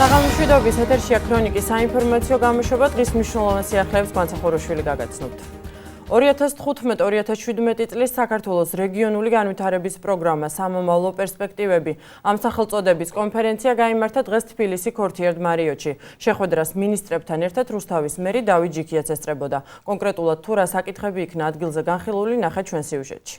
საღამოშვიდობის ეთერშია ქრონიკის საინფორმაციო გამოშვება დღის მნიშვნელოვან სიახლეებს განსახოროშვილი გაგაცნობთ. 2015-2017 წლის საქართველოს რეგიონული განვითარების პროგრამა სამომავლო პერსპექტივები ამ სახელწოდების კონფერენცია გაიმართა დღეს თბილისი ქორთიერდ მარიოტში. შეხვედრას მინისტრებთან ერთად რუსთავის მერი დავით ჯიქიაც ესწრებოდა. კონკრეტულად თუ რა საკითხები იქნა ადგილზე განხილული, ნახეთ ჩვენ სიუჟეტში.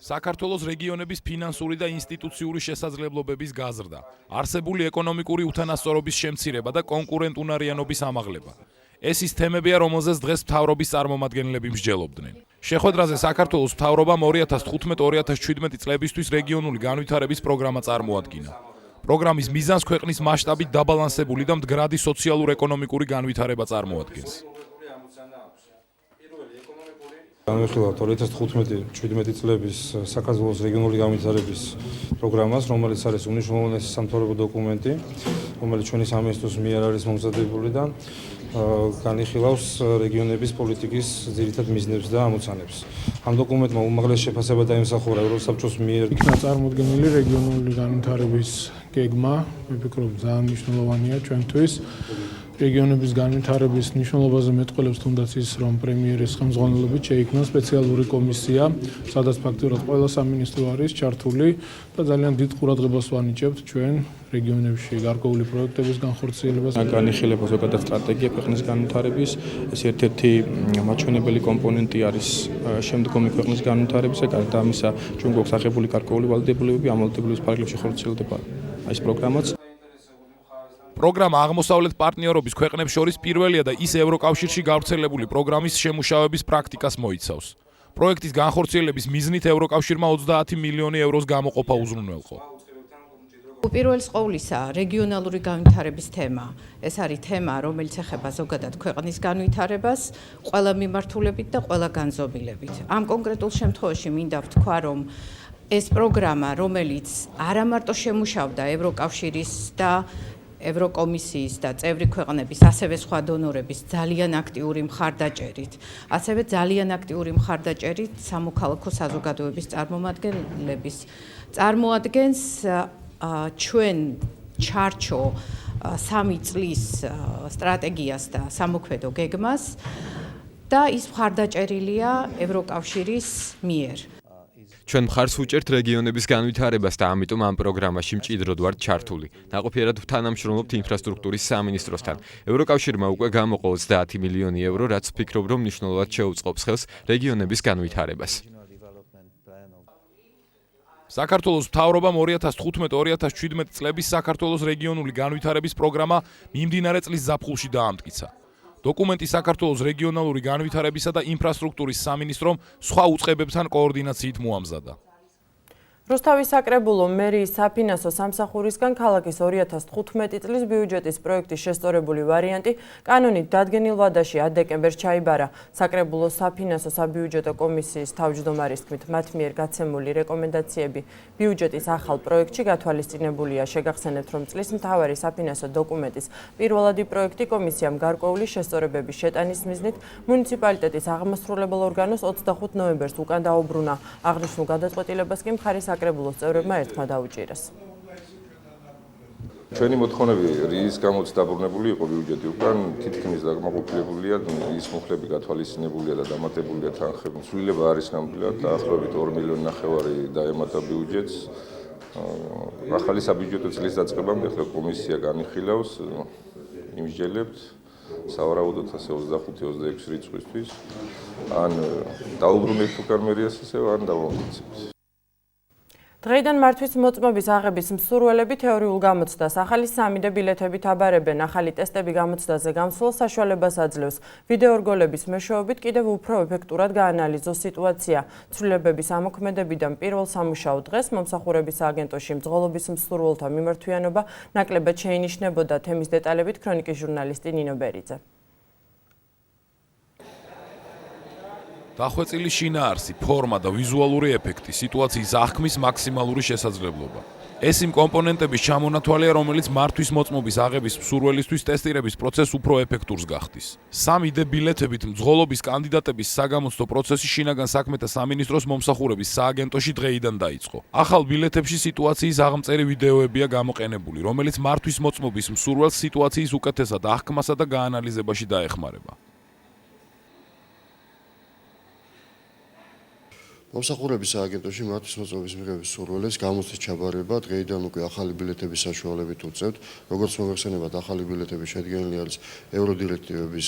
საქართველოს რეგიონების ფინანსური და ინსტიტუციური შესაძლებლობების გაზრდა, არსებული ეკონომიკური უთანასწორობის შემცირება და კონკურენტუნარიანობის ამაღლება. ეს ის თემებია, რომელზეც დღეს მთავრობის წარმომადგენლები მსჯელობდნენ. შეხვედრაზე საქართველოს მთავრობამ 2015-2017 წლებისთვის რეგიონული განვითარების პროგრამა წარმოადგინა. პროგრამის მიზანს ქვეყნის მასშტაბით დაბალანსებული და მდგრადი სოციალურ-ეკონომიკური განვითარება წარმოადგენს. განვიხილავთ 2015-2017 წლების საქართველოს რეგიონული განვითარების პროგრამას, რომელიც არის უმნიშვნელოვანესი სამთავრობო დოკუმენტი, რომელიც ჩვენი სამინისტროს მიერ არის მომზადებული და განიხილავს რეგიონების პოლიტიკის ძირითად მიზნებს და ამოცანებს. ამ დოკუმენტმა უმაღლეს შეფასება დაიმსახურა ევროსაბჭოს მიერ. იქნა წარმოდგენილი რეგიონული განვითარების გეგმა, ვფიქრობ, ძალიან მნიშვნელოვანია ჩვენთვის. რეგიონების განვითარების მნიშვნელობაზე მეტყველებს თუნდაც ის, რომ პრემიერის ხელმძღვანელობით შეიქმნა სპეციალური კომისია, სადაც ფაქტობრივად ყველა სამინისტრო არის ჩართული და ძალიან დიდ ყურადღებას ვანიჭებთ ჩვენ რეგიონებში გარკვეული პროექტების განხორციელებას. განიხილება ზოგადად სტრატეგია ქვეყნის განვითარების, ეს ერთ-ერთი მაჩვენებელი კომპონენტი არის შემდგომი ქვეყნის განვითარებისა. გარდა ამისა, ჩვენ გვაქვს აღებული გარკვეული ვალდებულებები, ამ ვალდებულების ფარგლებში ხორციელდება ეს პროგრამაც. პროგრამა აღმოსავლეთ პარტნიორობის ქვეყნებს შორის პირველია და ის ევროკავშირში გავრცელებული პროგრამის შემუშავების პრაქტიკას მოიცავს. პროექტის განხორციელების მიზნით ევროკავშირმა 30 მილიონი ევროს გამოყოფა უზრუნველყო. უპირველეს ყოვლისა, რეგიონალური განვითარების თემა. ეს არის თემა, რომელიც ეხება ზოგადად ქვეყნის განვითარებას, ყველა მიმართულებით და ყველა განზომილებით. ამ კონკრეტულ შემთხვევაში მინდა ვთქვა, რომ ეს პროგრამა, რომელიც არა მარტო შემუშავდა ევროკავშირის და ევროკომისიის და წევრი ქვეყნების, ასევე სხვა დონორების ძალიან აქტიური მხარდაჭერით, ასევე ძალიან აქტიური მხარდაჭერით სამოქალაქო საზოგადოების წარმომადგენლების წარმოადგენს ჩვენ ჩარჩო 3 წლის სტრატეგიას და სამოქმედო გეგმას და ის მხარდაჭერილია ევროკავშირის მიერ. ჩვენ მხარს ვუჭერთ რეგიონების განვითარებას და ამიტომ ამ პროგრამაში მჭიდროდ ვართ ჩართული. ნაყოფიერად ვთანამშრომლობთ ინფრასტრუქტურის სამინისტროსთან. ევროკავშირმა უკვე გამოყო 30 მილიონი ევრო, რაც ვფიქრობ, რომ მნიშვნელოვნად შეუწყობს ხელს რეგიონების განვითარებას. საქართველოს მთავრობამ 2015-2017 წლების საქართველოს რეგიონული განვითარების პროგრამა მიმდინარე წლის ზაფხულში დაამტკიცა. დოკუმენტი საქართველოს რეგიონალური განვითარებისა და ინფრასტრუქტურის სამინისტრომ სხვა უწყებებთან კოორდინაციით მოამზადა. რუსთავის საკრებულო მერიის საფინანსო სამსახურისგან ქალაქის 2015 წლის ბიუჯეტის პროექტის შესწორებული ვარიანტი კანონით დადგენილ ვადაში 10 დეკემბერს ჩაიბარა. საკრებულოს საფინანსო საბიუჯეტო კომისიის თავმჯდომარის თქმით, მათ მიერ გაცემული რეკომენდაციები ბიუჯეტის ახალ პროექტში გათვალისწინებულია. შეგახსენებთ, რომ წლის მთავარი საფინანსო დოკუმენტის პირველადი პროექტი კომისიამ გარკვეული შესწორებების შეტანის მიზნით მუნიციპალიტეტის აღმასრულებელ ორგანოს 25 ნოემბერს უკან დაუბრუნა. აღნიშნულ გადაწყვეტილებას კი მხარის საკრებულოს წევრებმა ერთმა დაუჭირეს. ჩვენი მოთხოვნები რის გამოც დაბრუნებული იყო ბიუჯეტი უკან თითქმის დაკმაყოფილებულია, ის მუხლები გათვალისწინებულია და დამატებულია თანხები. ცვლილება არის ნამდვილად დაახლოებით 2,5 მილიონი დაემატა ბიუჯეტს. ახალი საბიუჯეტო წლის დაწყებამდე ახლა კომისია განიხილავს, იმსჯელებთ სავარაუდოდ 25-26 რიცხვისთვის. ან დაუბრუნებთ უკან მერიას ისევ, ან დავამტკიცებთ. დღეიდან მართვის მოწმობის აღების მსურველები თეორიულ გამოცდას ახალი 3D ბილეთებით აბარებენ. ახალი ტესტები გამოცდაზე გამსვლელ საშუალებას აძლევს. ვიდეო რგოლების მეშვეობით კიდევ უფრო ეფექტურად გაანალიზოს სიტუაცია. ცვლილებების ამოქმედებიდან პირველ სამუშაო დღეს მომსახურების სააგენტოში მძღოლობის მსურველთა მიმართვიანობა ნაკლებად შეინიშნებოდა. თემის დეტალებით ქრონიკის ჟურნალისტი ნინო ბერიძე. დახვეწილი შინაარსი, ფორმა და ვიზუალური ეფექტი, სიტუაციის აღქმის მაქსიმალური შესაძლებლობა. ეს იმ კომპონენტების ჩამონათვალეა, რომელიც მართვის მოწმობის აღების მსურველისთვის ტესტირების პროცესს უფრო ეფექტურს გახდის. 3D ბილეთებით მძღოლობის კანდიდატების საგამოცდო პროცესი შინაგან საქმეთა სამინისტროს მომსახურების სააგენტოში დღეიდან დაიწყო. ახალ ბილეთებში სიტუაციის აღმწერი ვიდეოებია გამოყენებული, რომელიც მართვის მოწმობის მსურველს სიტუაციის უკეთესად აღქმასა და გაანალიზებაში დაეხმარება. მომსახურების სააგენტოში მართვის მოწმობის მიღების მსურველებს გამოცდის ჩაბარება დღეიდან უკვე ახალი ბილეთების საშუალებით უწევთ. როგორც მოიხსენებათ, ახალი ბილეთები შედგენილი არის ევროდირექტივების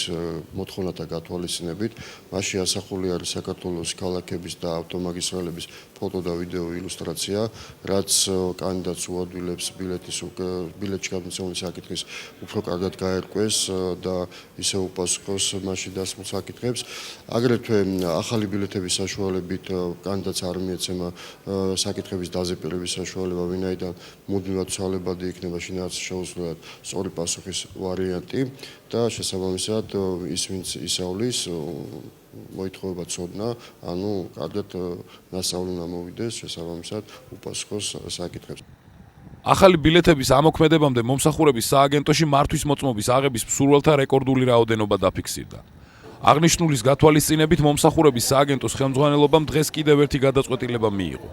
მოთხოვნათა გათვალისწინებით. მასში ასახული არის საქართველოს ქალაქების და ავტომაგისტრალების ფოტო და ვიდეო ილუსტრაცია, რაც კანდიდატს უადვილებს ბილეთში გამოცემული საკითხის უფრო კარგად გაერკვეს და ისე უპასუხოს მასში დასმულ საკითხებს. აგრეთვე ახალი ბილეთების საშუალებით კანდიდატს არ მიეცემა საკითხების დაზეპირების საშუალება, ვინაიდან მუდმივად ცვალებადი იქნება შინაარსის შეუძლებლად სწორი პასუხის ვარიანტი და შესაბამისად ის ვინც ისავლის მოითხოვება ცოდნა, ანუ კარგად ნასწავლი უნდა მოვიდეს, შესაბამისად უპასუხოს საკითხებს. ახალი ბილეთების ამოქმედებამდე მომსახურების სააგენტოში მართვის მოწმობის აღების მსურველთა რეკორდული რაოდენობა დაფიქსირდა. აღნიშნულის გათვალისწინებით მომსახურების სააგენტოს ხელმძღვანელობამ დღეს კიდევ ერთი გადაწყვეტილება მიიღო.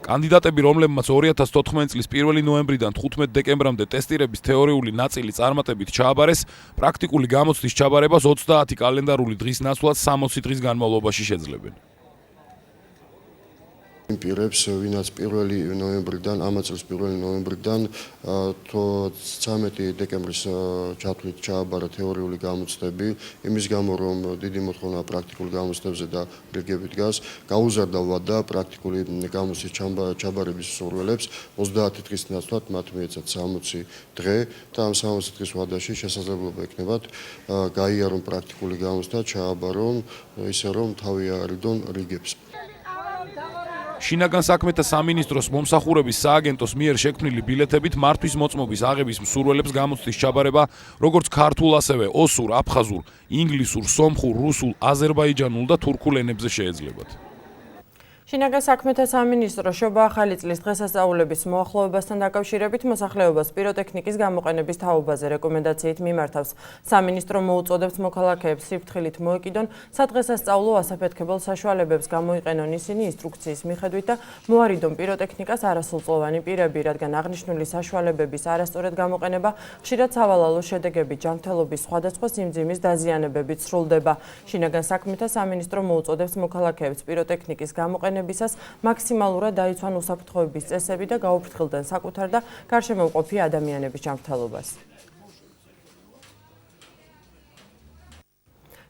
კანდიდატები, რომლებმაც 2014 წლის 1 ნოემბრიდან 15 დეკემბრამდე ტესტირების თეორიული ნაწილი წარმატებით ჩააბარეს, პრაქტიკული გამოცდის ჩაბარებას 30 კალენდარული დღის ნაცვლად 60 დღის განმავლობაში შეძლებენ. იმ პირებს, ვინაც 1 ნოემბრიდან, ამ წლის 1 ნოემბრიდან 13 დეკემბრის ჩათვლით ჩააბარა თეორიული გამოცდები, იმის გამო რომ დიდი მოთხოვნა პრაქტიკულ გამოცდებზე და რიგებით დგას, გაუზარდა ვადა პრაქტიკული გამოცდის ჩაბარების მსურველებს 30 დღის ნაცვლად მათ მიეცათ 60 დღე და ამ 60 დღის ვადაში შესაძლებლობა ექნებათ გაიარონ პრაქტიკული გამოცდა, ჩააბარონ ისე რომ თავი აარიდონ რიგებს. შინაგან საქმეთა სამინისტროს მომსახურების სააგენტოს მიერ შექმნილი ბილეთებით მართვის მოწმობის აღების მსურველებს გამოცდის ჩაბარება როგორც ქართულ, ასევე ოსურ, აფხაზურ, ინგლისურ, სომხურ, რუსულ, აზერბაიჯანულ და თურქულ ენებზე შეეძლებათ. შინაგან საქმეთა სამინისტრო შობა ახალი წლის დღესასწაულების მოახლოებასთან დაკავშირებით მოსახლეობას პიროტექნიკის გამოყენების თაობაზე რეკომენდაციით მიმართავს. სამინისტრო მოუწოდებს მოქალაქეებს სიფრთხილით მოეკიდონ სადღესასწაულო ასაფეთქებელ საშუალებებს გამოიყენონ ისინი ინსტრუქციის მიხედვით და მოარიდონ პიროტექნიკას არასრულწლოვანი პირები, რადგან აღნიშნული საშუალებების არასწორად გამოყენება ხშირად სავალალო შედეგებით ჯანმრთელობის სხვადასხვა სიმძიმის დაზიანებებით სრულდება. შინაგან საქმეთა სამინისტრო მოუწოდებს მოქალაქეებს პიროტექნიკის გამოყენებისას მაქსიმალურად დაიცვან უსაფრთხოების წესები და გაუფრთხილდნენ საკუთარ და გარშემოყოფი ადამიანების ჯანმრთელობას.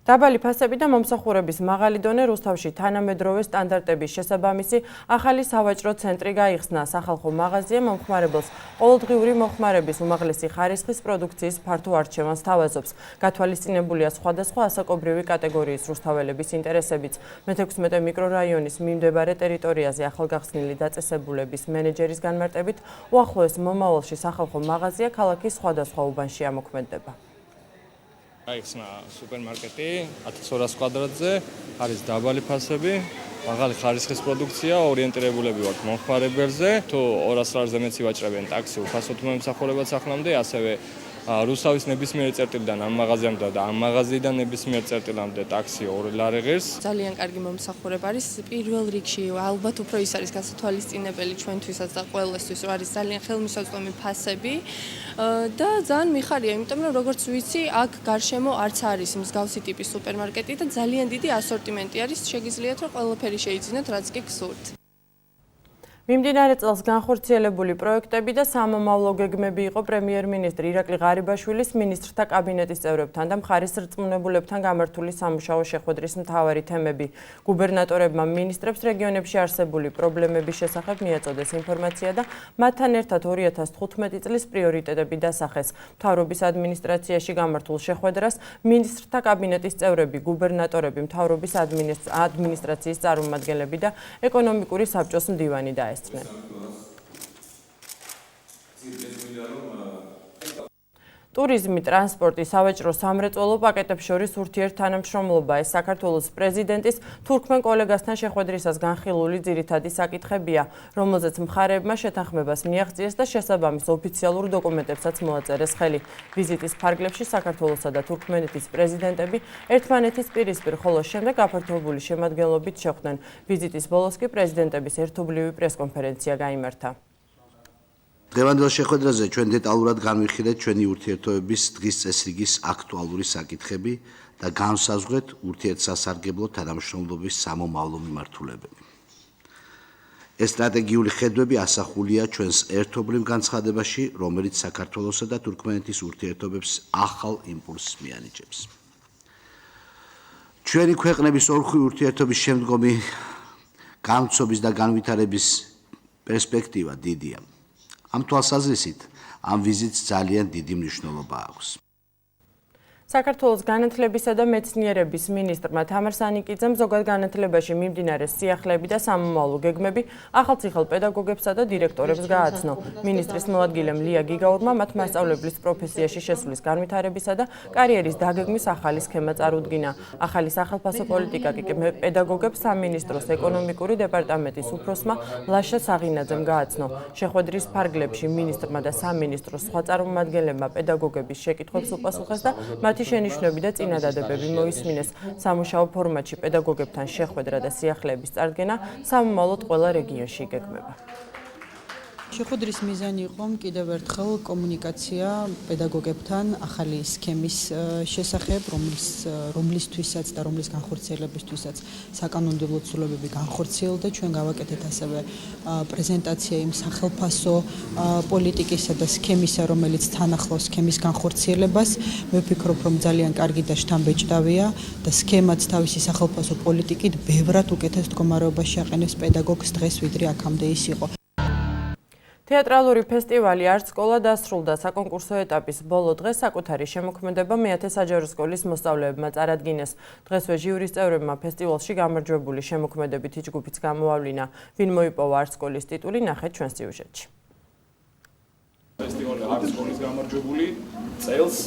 დაბალი ფასები და მომსახურების მაღალი დონე რუსთავში თანამედროვე სტანდარტების შესაბამისი ახალი სავაჭრო ცენტრი გაიხსნა. სახალხო მაღაზია მომხმარებელს ყოველდღიური მოხმარების უმაღლესი ხარისხის პროდუქციის ფართო არჩევანს თავაზობს. გათვალისწინებულია სხვადასხვა ასაკობრივი კატეგორიის რუსთაველების ინტერესებიც. მე-16 მიკრორაიონის მიმდებარე ტერიტორიაზე ახალგახსნილი დაწესებულების მენეჯერის განმარტებით უახლოეს მომავალში სახალხო მაღაზია ქალაქის სხვადასხვა უბანში ამოქმედდება. გაიხსნა სუპერმარკეტი 1200 კვადრატზე, არის დაბალი ფასები, მაღალი ხარისხის პროდუქცია, ორიენტირებულები ვართ მომხმარებელზე. თუ 200 ლარზე მეც ივაჭრებენ ტაქსი უფასოდ მომსახურებად სახლამდე, ასევე რუსთავის ნებისმიერ წერტილიდან ამ მაღაზიამდე და ამ მაღაზიიდან ნებისმიერ წერტილამდე ტაქსი 2 ლარი ღირს. ძალიან კარგი მომსახურება არის. პირველ რიგში ალბათ უფრო ის არის გასათვალისწინებელი ჩვენთვისაც და ყველასთვის, რომ არის ძალიან ხელმისაწვდომი ფასები და ძალიან მიხარია, იმიტომ რომ როგორც ვიცი, აქ გარშემო არც არის მსგავსი ტიპის სუპერმარკეტი და ძალიან დიდი ასორტიმენტი არის. შეგიძლიათ რომ ყველაფერი შეიძინოთ, რაც კი გსურთ. მიმდინარე წელს განხორციელებული პროექტები და სამომავლო გეგმები იყო პრემიერ-მინისტრი ირაკლი ღარიბაშვილის მინისტრთა კაბინეტის წევრებთან და მხარის რწმუნებულებთან გამართული სამუშაო შეხვედრის მთავარი თემები. გუბერნატორებმა მინისტრებს რეგიონებში არსებული პრობლემების შესახებ მიაწოდეს ინფორმაცია და მათთან ერთად 2015 წლის პრიორიტეტები დასახეს. მთავრობის ადმინისტრაციაში გამართულ შეხვედრას მინისტრთა კაბინეტის წევრები, გუბერნატორები, მთავრობის ადმინისტრაციის წარმომადგენლები და ეკონომიკური საბჭოს მდივანი დაესწრნენ. ტურიზმი, ტრანსპორტი, სავაჭრო სამრეწველო პაკეტებს შორის ურთიერთთანამშრომლობა ეს საქართველოს პრეზიდენტის თურქმენ კოლეგასთან შეხვედრისას განხილული ძირითადი საკითხებია, რომელზეც მხარეებმა შეთანხმებას მიაღწიეს და შესაბამის ოფიციალურ დოკუმენტებსაც მოაწერეს ხელი. ვიზიტის ფარგლებში საქართველოსა და თურქმენეთის პრეზიდენტები ერთმანეთის პირისპირ, ხოლო შემდეგ გაფართოებული შემადგენლობით შეხვდნენ. ვიზიტის ბოლოს კი პრეზიდენტების ერთობლივი პრესკონფერენცია გაიმართა. დღევანდელ შეხვედრაზე ჩვენ დეტალურად განვიხილეთ ჩვენი ურთიერთობების დღის წესრიგის აქტუალური საკითხები და განსაზღვრეთ ურთიერთსასარგებლო თანამშრომლობის სამომავლო მიმართულებები. ეს სტრატეგიული ხედვები ასახულია ჩვენს ერთობლივ განცხადებაში, რომელიც საქართველოსა და თურქმენეთის ურთიერთობებს ახალ იმპულსს მიანიჭებს. ჩვენი ქვეყნების ორმხრივი ურთიერთობის შემდგომი გამწობის და განვითარების პერსპექტივა დიდია. ამ თვალსაზრისით ამ ვიზიტს ძალიან დიდი მნიშვნელობა აქვს. საქართველოს განათლებისა და მეცნიერების მინისტრმა თამარ სანიკიძემ ზოგად განათლებაში მიმდინარე სიახლეები და სამომავლო გეგმები ახალციხელ პედაგოგებსა და დირექტორებს გააცნო. მინისტრის მოადგილემ ლია გიგაურმა მათ მასწავლებლის პროფესიაში შესulis განვითარებისა და კარიერის დაგეგმის ახალი სქემა წარუდგინა. ახალი სახელმწიფო პოლიტიკა კი პედაგოგებს სამინისტროს ეკონომიკური დეპარტამენტის უფროსმა ლაშა საღინაძემ გააცნო. შეხვედრის ფარგლებში მინისტრმა და სამინისტროს სხვა წარმომადგენლებმა პედაგოგების შეკითხვებს უპასუხეს და მათი შენიშვნები და წინადადებები მოისმინეს. სამუშაო ფორმატში პედაგოგებთან შეხვედრა და სიახლეების წარდგენა სამომავლოდ ყველა რეგიონში იგეგმება. შეხვედრის მიზანი იყო კიდევ ერთხელ კომუნიკაცია პედაგოგებთან ახალი სქემის შესახებ, რომლისთვისაც და რომლის განხორციელებისთვისაც საკანონმდებლო ცვლილებები განხორციელდა. ჩვენ გავაკეთეთ ასევე პრეზენტაცია იმ სახელმწიფო პოლიტიკისა და სქემისა, რომელიც თან ახლავს სქემის განხორციელებას. მე ვფიქრობ, რომ ძალიან კარგი და შთამბეჭდავია და სქემაც თავისი სახელმწიფო პოლიტიკით ბევრად უკეთეს მდგომარეობაში აყენებს პედაგოგს დღეს, ვიდრე აქამდე ის იყო. თეატრალური ფესტივალი არც სკოლა დასრულდა. საკონკურსო ეტაპის ბოლო დღეს საკუთარი შემოქმედება მეათე საჯარო სკოლის მოსწავლეებმა წარადგინეს. დღესვე ჟიურის წევრებმა ფესტივალში გამარჯვებული შემოქმედებითი ჯგუფიც გამოავლინა. ვინ მოიპოვა არც სკოლის ტიტული, ნახეთ ჩვენს სიუჟეტში. ფესტივალი არც სკოლის გამარჯვებული წელს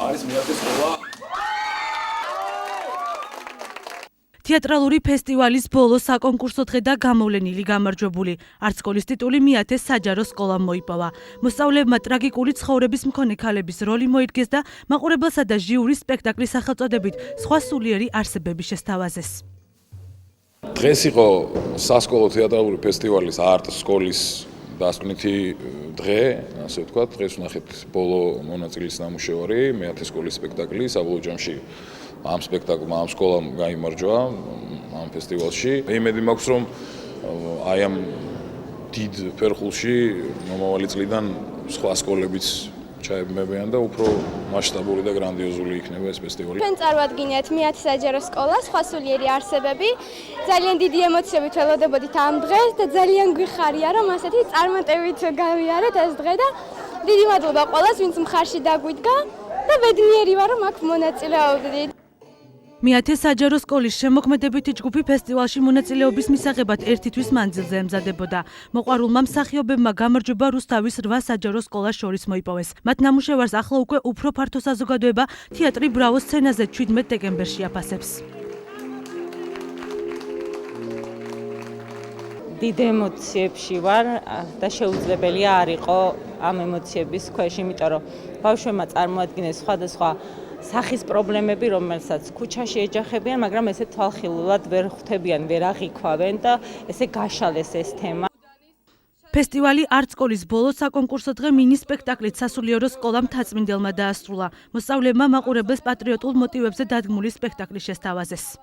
არის მეათე სკოლა. თეატრალური ფესტივალის ბოლო საკონკურსო დღე და გამოვლენილი გამარჯვებული არც სკოლის ტიტული მეათე საჯარო სკოლამ მოიპოვა. მოსწავლეებმა ტრაგიკული ცხოვრების მქონე ქალების როლი მოიდგეს და მაყურებელსა და ჟიურის სპექტაკლის სახელწოდებით სხვა სულიერი არსებები შესთავაზეს. დღეს იყო სასკოლო თეატრალური ფესტივალის არც სკოლის დასკვნითი დღე, ასე ვთქვათ. დღეს ვნახეთ ბოლო მონაწილის ნამუშევარი, მეათე სკოლის სპექტაკლი საბოლოო ჯამში ამ სპექტაკლმა, ამ სკოლამ გაიმარჯვა ამ ფესტივალში. იმედი მაქვს, რომ აი ამ დიდ ფერხულში მომავალი წლიდან სხვა სკოლებიც ჩაებმებიან და უფრო მასშტაბური და გრანდიოზული იქნება ეს ფესტივალი. ჩვენ წარვადგინეთ მეათე საჯარო სკოლა, სხვა სულიერი არსებები. ძალიან დიდი ემოციებით ველოდებოდით ამ დღეს და ძალიან გვიხარია, რომ ასეთი წარმატებით გავიარეთ ეს დღე და დიდი მადლობა ყველას, ვინც მხარში დაგვიდგა და ბედნიერი ვარ, რომ აქ მონაწილეობდით. მეათე საჯარო სკოლის შემოქმედებითი ჯგუფი ფესტივალში მონაწილეობის მისაღებად ერთი თვის მანძილზე ემზადებოდა. მოყვარულმა მსახიობებმა გამარჯვება რუსთავის 8 საჯარო სკოლას შორის მოიპოვეს. მათ ნამუშევარს ახლა უკვე უფრო ფართო საზოგადოება თეატრი ბრავოს სცენაზე 17 დეკემბერში აფასებს. დიდ ემოციებში ვარ და შეუძლებელია არ იყო ამ ემოციების ქვეშ, იმიტომ რომ ბავშვებმა წარმოადგინეს სხვადასხვა სახის პრობლემები, რომელსაც ქუჩაში ეჯახებიან, მაგრამ ესე თვალხილულად ვერ ხვდებიან, ვერ აღიქვავენ და ესე გაშალეს ეს თემა. ფესტივალი არც სკოლის ბოლო საკონკურსო დღე მინი სპექტაკლით სასულიერო სკოლა მთაწმინდელმა დაასრულა. მოსწავლეებმა მაყურებელს პატრიოტულ მოტივებზე დადგმული სპექტაკლი შესთავაზეს.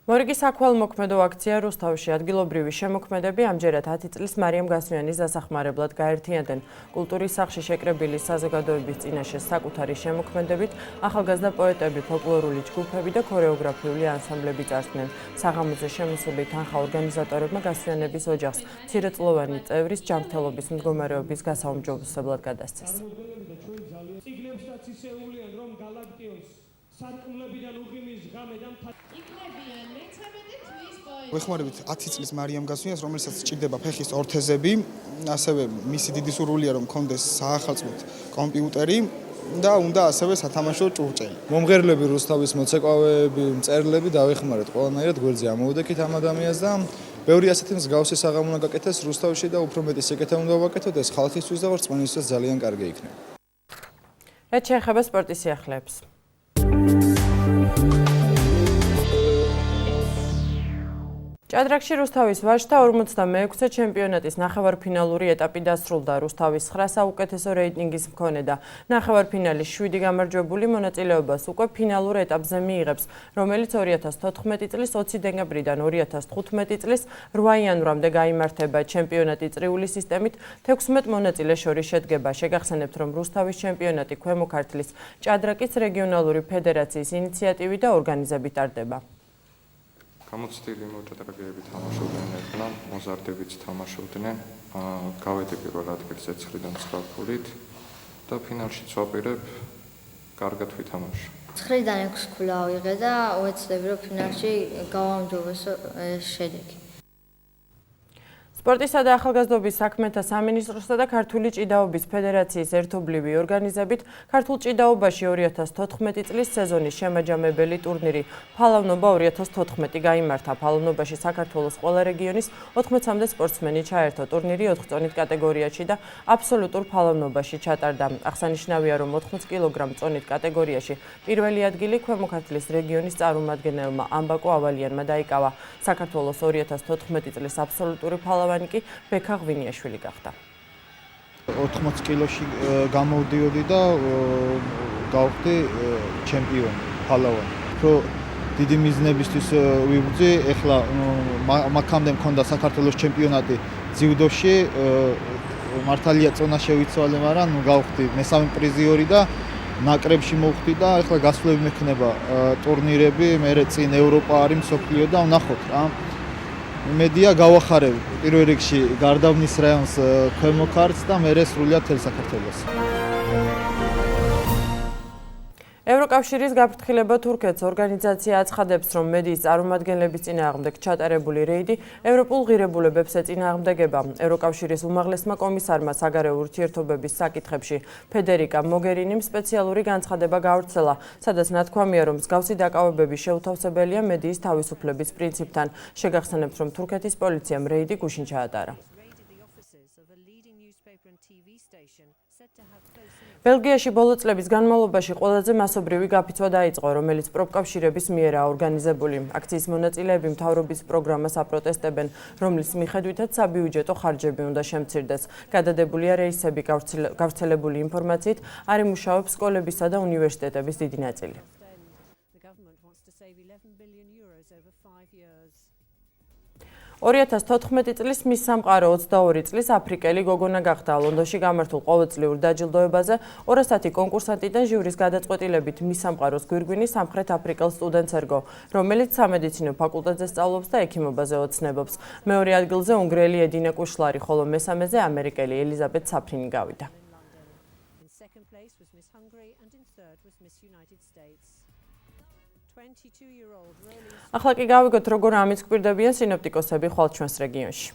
მორიგის საქველმოქმედო აქცია რუსთავში ადგილობრივი შემოქმედები ამჯერად 10 წლის მარიამ გასვიანის დასახმარებლად გაერთიანდნენ. კულტურის სახლში შეკრებილი საზოგადოების წინაშე საკუთარი შემოქმედებით ახალგაზრდა პოეტები, ფოლკლორული ჯგუფები და ქორეოგრაფიული ანსამბლები წარსდგნენ. საღამოზე შემოსული თანხა ორგანიზატორებმა გასვიანების ოჯახს მცირეწლოვანი წევრის ჯანმრთელობის მდგომარეობის გასაუმჯობესებლად გადასცეს. ვეხმარებით 10 წლის მარიამ გასვინას, რომელსაც სჭირდება ფეხის ორთეზები, ასევე მისი დიდი სურვილია რომ კონდეს საახალწლოდ კომპიუტერი და უნდა ასევე სათამაშო ჭურჭელი. მომღერლები რუსთავის მოცეკვავეები, მწერლები დავეხმარეთ ყველანაირად გვერდზე ამოვდექით ამ ადამიანს და ბევრი ასეთი მსგავსი საღამო უნდა გაკეთდეს რუსთავში და უფრო მეტი სიკეთე უნდა ვაკეთოთ, ეს ხალხისთვის და რწმენისთვის ძალიან კარგი იქნება. რაც შეეხება სპორტის სიახლეებს. ჭადრაკში რუსთავის ვაჟთა 46-ე ჩემპიონატის ნახევარფინალური ეტაპი დასრულდა. რუსთავის 9 საუკეთესო რეიტინგის მქონე და ნახევარფინალის 7 გამარჯვებული მონაწილეობას უკვე ფინალურ ეტაპზე მიიღებს, რომელიც 2014 წლის 20 დეკემბრიდან 2015 წლის 8 იანვრამდე გაიმართება. ჩემპიონატი წრიული სისტემით 16 მონაწილეს შორის შედგება. შეგახსენებთ, რომ რუსთავის ჩემპიონატი ქვემო ქართლის ჭადრაკის რეგიონალური ფედერაციის ინიციატივით და ორგანიზებით ტარდება. გამოცდილი მოჭადრაკეები თამაშობდნენ ერთმან, მოზარდებიც თამაშობდნენ. გავედი პირველ ადგილზე 9-დან 9 ქულით და ფინალშიც ვაპირებ კარგად ვითამაშო. 9-დან 6 ქულა ავიღე და ვეცდები რომ ფინალში გავამჯობესო შედეგი. სპორტისა და ახალგაზრდობის საქმეთა სამინისტროსა და ქართული ჭიდაობის ფედერაციის ერთობლივი ორგანიზებით ქართულ ჭიდაობაში 2014 წლის სეზონის შემაჯამებელი ტურნირი ფალავნობა 2014 გაიმართა. ფალავნობაში საქართველოს ყველა რეგიონის 80-მდე სპორტსმენი ჩაერთო. ტურნირი 4 წონით კატეგორიაში და აბსოლუტურ ფალავნობაში ჩატარდა. აღსანიშნავია, რომ 80 კილოგრამ წონით კატეგორიაში პირველი ადგილი ქვემო ქართლის რეგიონის წარმომადგენელმა ამბაკო ავალიანმა დაიკავა. საქართველოს 2014 წლის აბსოლუტური ფალავნობა ბექა ღვინიაშვილი გახდა. 80 კილოში გამოვდიოდი და გავხდი ჩემპიონი, ფალავანი. უფრო დიდი მიზნებისთვის ვიბრძი, ეხლა მაგამდე მქონდა საქართველოს ჩემპიონატი ძიუდოში, მართალია წონა შევიცვალე, მაგრამ გავხდი მესამე პრიზიორი და ნაკრებში მოვხდი და ეხლა გასვლები მექნება ტურნირები, მე წინ ევროპა არის, მსოფლიო და ვნახოთ რა. მედია გავახარებ პირველ რიგში გარდაბნის რაიონს ქვემო ქართლს და მერე სრულიად მთელ საქართველოს. ევროკავშირის გაფრთხილება თურქეთს ორგანიზაცია აცხადებს, რომ მედიის წარმომადგენლების წინააღმდეგ ჩატარებული რეიდი ევროპულ ღირებულებებს ეწინააღმდეგება. ევროკავშირის უმაღლესმა კომისარმა საგარეო ურთიერთობების საკითხებში ფედერიკა მოგერინიმ სპეციალური განცხადება გავრცელა, სადაც ნათქვამია, რომ მსგავსი დაკავებები შეუთავსებელია მედიის თავისუფლების პრინციპთან. შეგახსენებთ, რომ თურქეთის პოლიციამ რეიდი გუშინ ჩაატარა. ბელგიაში ბოლო წლების განმავლობაში ყველაზე მასობრივი გაფიცვა დაიწყო, რომელიც პროფკავშირების მიერაა ორგანიზებული. აქციის მონაწილეები მთავრობის პროგრამას აპროტესტებენ, რომლის მიხედვითაც საბიუჯეტო ხარჯები უნდა შემცირდეს. გადადებულია რეისები, გავრცელებული ინფორმაციით არ იმუშავებს სკოლებისა და უნივერსიტეტების დიდი ნაწილი. 2014 წლის მის სამყარო 22 წლის აფრიკელი გოგონა გახდა. ლონდონში გამართულ ყოველწლიურ დაჯილდოებაზე 210 კონკურსანტიდან ჟიურის გადაწყვეტილებით მის სამყაროს გვირგვინი სამხრეთ აფრიკელ სტუდენტს ერგო, რომელიც სამედიცინო ფაკულტეტზე სწავლობს და ექიმობაზე ოცნებობს. მეორე ადგილზე უნგრელი ედინა კუშლარი, ხოლო მესამეზე ამერიკელი ელიზაბეთ საფრინი გავიდა. ახლა კი გავიგოთ, როგორ ამიცკვირდებიან სინოპტიკოსები ხვალ ჩვენს რეგიონში.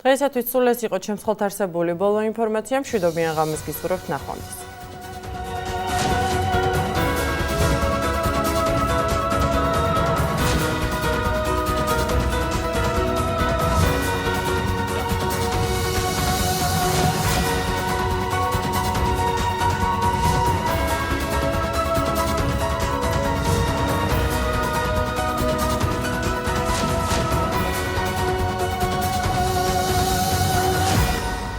დღეისათვის სულ ეს იყო ჩემს ხელთ არსებული ბოლო ინფორმაცია. მშვიდობიან ღამეს გისურვებთ, ნახვამდის.